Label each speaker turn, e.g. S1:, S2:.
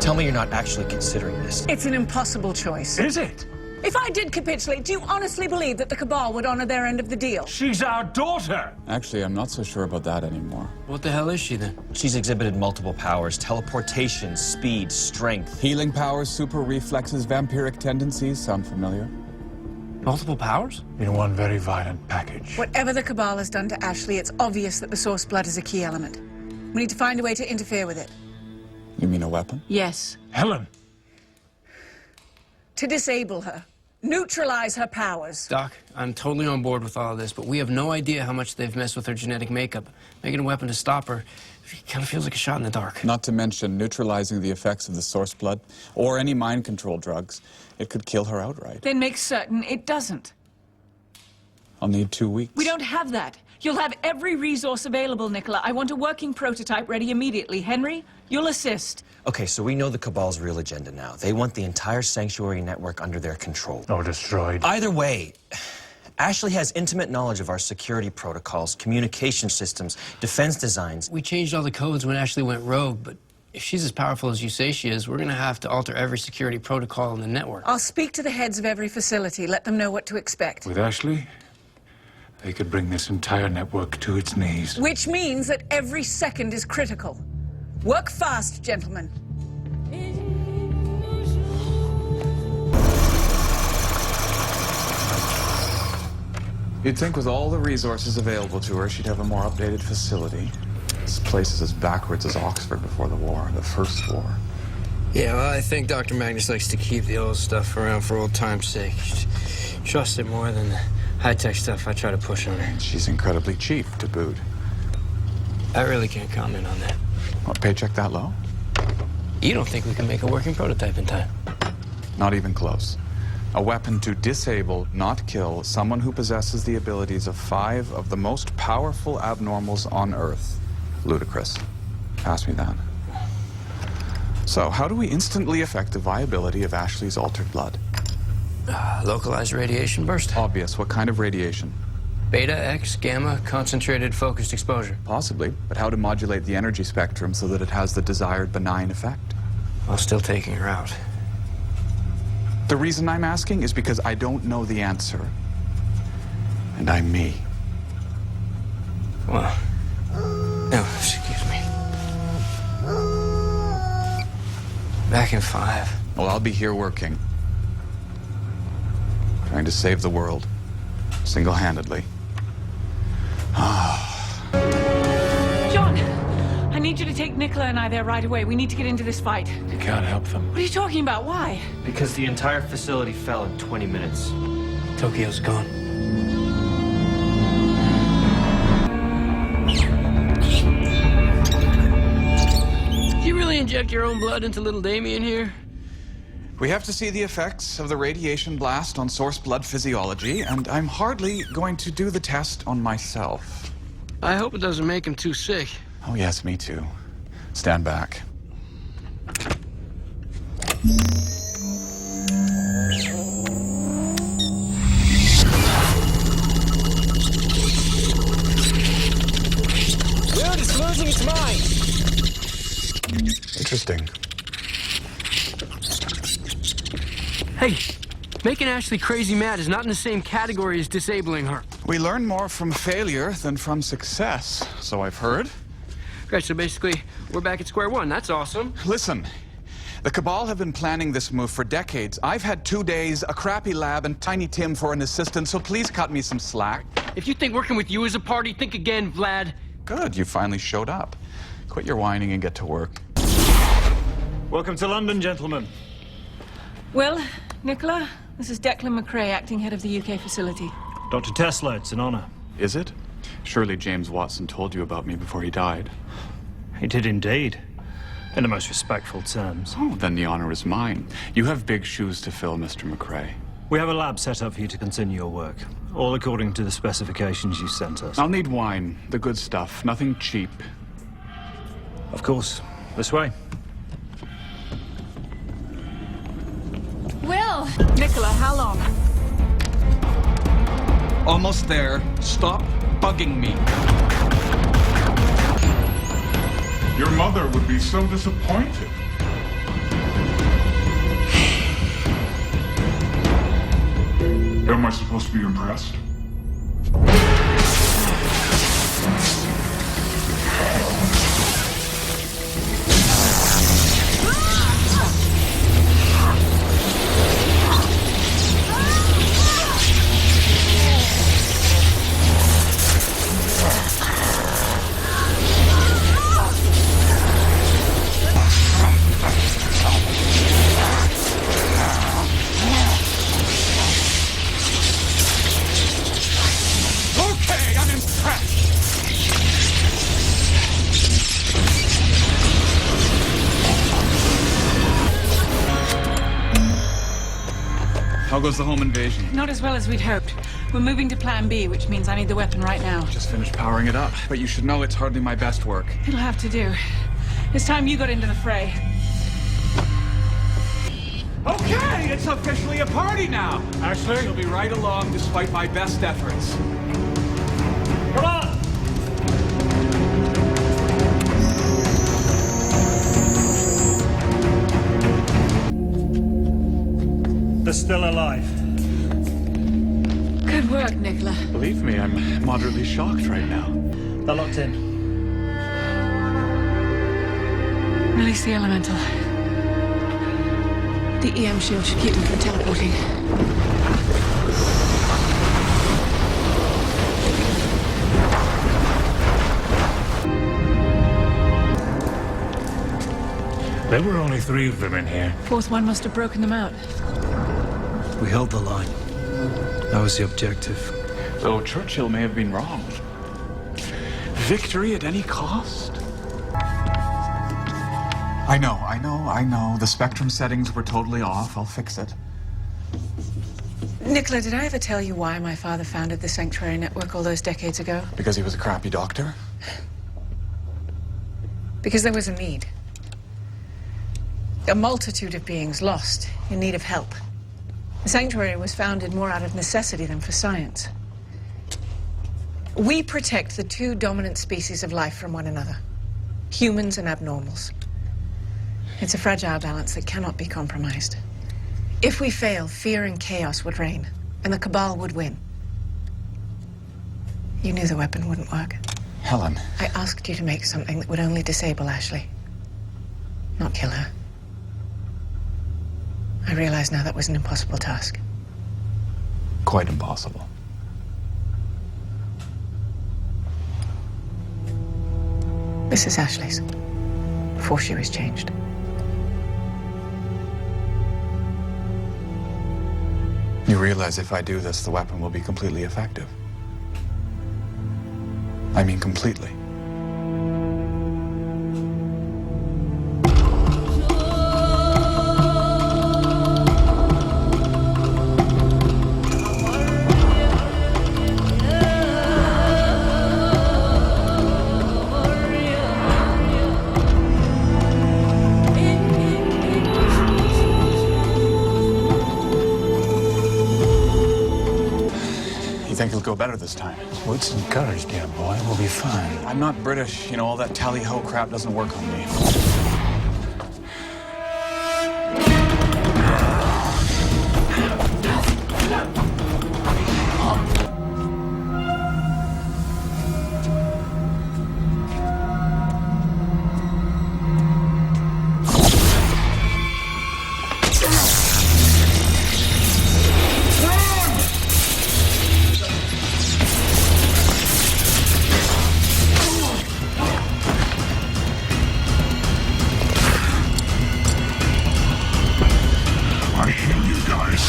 S1: Tell me you're not actually considering this.
S2: It's an impossible choice.
S3: Is it?
S2: If I did capitulate, do you honestly believe that the Cabal would honor their end of the deal?
S3: She's our daughter!
S4: Actually, I'm not so sure about that anymore.
S5: What the hell is she then?
S1: She's exhibited multiple powers: teleportation, speed, strength.
S4: Healing powers, super reflexes, vampiric tendencies. Sound familiar?
S5: Multiple powers?
S3: In one very violent package.
S2: Whatever the Cabal has done to Ashley, it's obvious that the Source Blood is a key element. We need to find a way to interfere with it.
S4: You mean a weapon?
S2: Yes.
S3: Helen!
S2: To disable her. Neutralize her powers.
S5: Doc, I'm totally on board with all of this, but we have no idea how much they've messed with her genetic makeup. Making a weapon to stop her, it kind of feels like a shot in the dark.
S4: Not to mention neutralizing the effects of the Source Blood or any mind control drugs. It could kill her outright.
S2: Then make certain it doesn't.
S4: I'll need 2 weeks.
S2: We don't have that. You'll have every resource available, Nikola. I want a working prototype ready immediately. Henry, you'll assist.
S1: Okay, so we know the Cabal's real agenda now. They want the entire Sanctuary network under their control.
S3: Or destroyed.
S1: Either way, Ashley has intimate knowledge of our security protocols, communication systems, defense designs.
S5: We changed all the codes when Ashley went rogue, but if she's as powerful as you say she is, we're gonna have to alter every security protocol in the network.
S2: I'll speak to the heads of every facility, let them know what to expect.
S3: With Ashley, they could bring this entire network to its knees.
S2: Which means that every second is critical. Work fast, gentlemen.
S4: You'd think with all the resources available to her, she'd have a more updated facility. This place is as backwards as Oxford before the war, the first war.
S5: Yeah, well, I think Dr. Magnus likes to keep the old stuff around for old time's sake. Trust it more than the high-tech stuff I try to push on her.
S4: She's incredibly cheap to boot.
S5: I really can't comment on that.
S4: What, paycheck that low?
S5: You don't think we can make a working prototype in time?
S4: Not even close. A weapon to disable, not kill, someone who possesses the abilities of 5 of the most powerful abnormals on Earth. Ludicrous. Pass me that. So, how do we instantly affect the viability of Ashley's altered blood?
S5: Localized radiation burst.
S4: Obvious. What kind of radiation?
S5: Beta, X, gamma, concentrated focused exposure.
S4: Possibly, but how to modulate the energy spectrum so that it has the desired benign effect?
S5: While still taking her out.
S4: The reason I'm asking is because I don't know the answer. And I'm me.
S5: Well, no, excuse me. Back in 5.
S4: Well, I'll be here working. Trying to save the world. Single-handedly.
S2: John, I need you to take Nikola and I there right away. We need to get into this fight.
S3: You can't help them.
S2: What are you talking about? Why?
S1: Because the entire facility fell in 20 minutes.
S5: Tokyo's gone. You really inject your own blood into little Damien here?
S4: We have to see the effects of the radiation blast on source blood physiology, and I'm hardly going to do the test on myself.
S5: I hope it doesn't make him too sick.
S4: Oh, yes, me too. Stand back.
S5: Dude, it's losing its mind!
S4: Interesting.
S5: Hey, making Ashley crazy mad is not in the same category as disabling her.
S4: We learn more from failure than from success, so I've heard.
S5: Right, so basically, we're back at square one. That's awesome.
S4: Listen, the Cabal have been planning this move for decades. I've had 2 days, a crappy lab, and Tiny Tim for an assistant, so please cut me some slack.
S5: If you think working with you is a party, think again, Vlad.
S4: Good, you finally showed up. Quit your whining and get to work.
S3: Welcome to London, gentlemen.
S2: Well, Nikola, this is Declan McCrae, acting head of the UK facility.
S3: Dr. Tesla, it's an honor.
S4: Is it? Surely James Watson told you about me before he died.
S3: He did indeed. In the most respectful terms.
S4: Oh, then the honor is mine. You have big shoes to fill, Mr. McCrae.
S3: We have a lab set up for you to continue your work, all according to the specifications you sent us.
S4: I'll need wine, the good stuff, nothing cheap.
S3: Of course. This way.
S2: Will! Nikola, how long?
S4: Almost there. Stop bugging me.
S6: Your mother would be so disappointed. Am I supposed to be impressed?
S4: Okay, I'm impressed. How goes the home invasion?
S2: Not as well as we'd hoped. We're moving to Plan B, which means I need the weapon right now.
S4: Just finished powering it up, but you should know it's hardly my best work.
S2: It'll have to do. It's time you got into the fray.
S7: Okay, it's officially a party now. Ashley, you'll be right along despite my best efforts. Come on!
S3: They're still alive.
S2: Good work, Nikola.
S4: Believe me, I'm moderately shocked right now.
S3: They're locked in.
S2: Release the elemental. The EM shield should keep them from teleporting.
S8: There were only 3 of them in here.
S2: Fourth one must have broken them out.
S3: We held the line. That was the objective.
S4: Though Churchill may have been wrong. Victory at any cost? I know. The spectrum settings were totally off. I'll fix it.
S2: Nikola, did I ever tell you why my father founded the Sanctuary Network all those decades ago?
S4: Because he was a crappy doctor?
S2: Because there was a need. A multitude of beings lost, in need of help. The Sanctuary was founded more out of necessity than for science. We protect the 2 dominant species of life from one another, humans and abnormals. It's a fragile balance that cannot be compromised. If we fail, fear and chaos would reign, and the Cabal would win. You knew the weapon wouldn't work.
S4: Helen.
S2: I asked you to make something that would only disable Ashley, not kill her. I realize now that was an impossible task.
S4: Quite impossible.
S2: This is Ashley's, before she was changed.
S4: You realize if I do this, the weapon will be completely effective. I mean completely. Think it'll go better this time?
S8: What's encouraged, dear boy? We'll be fine.
S4: I'm not British. You know, all that tally-ho crap doesn't work on me.
S6: I hear you guys.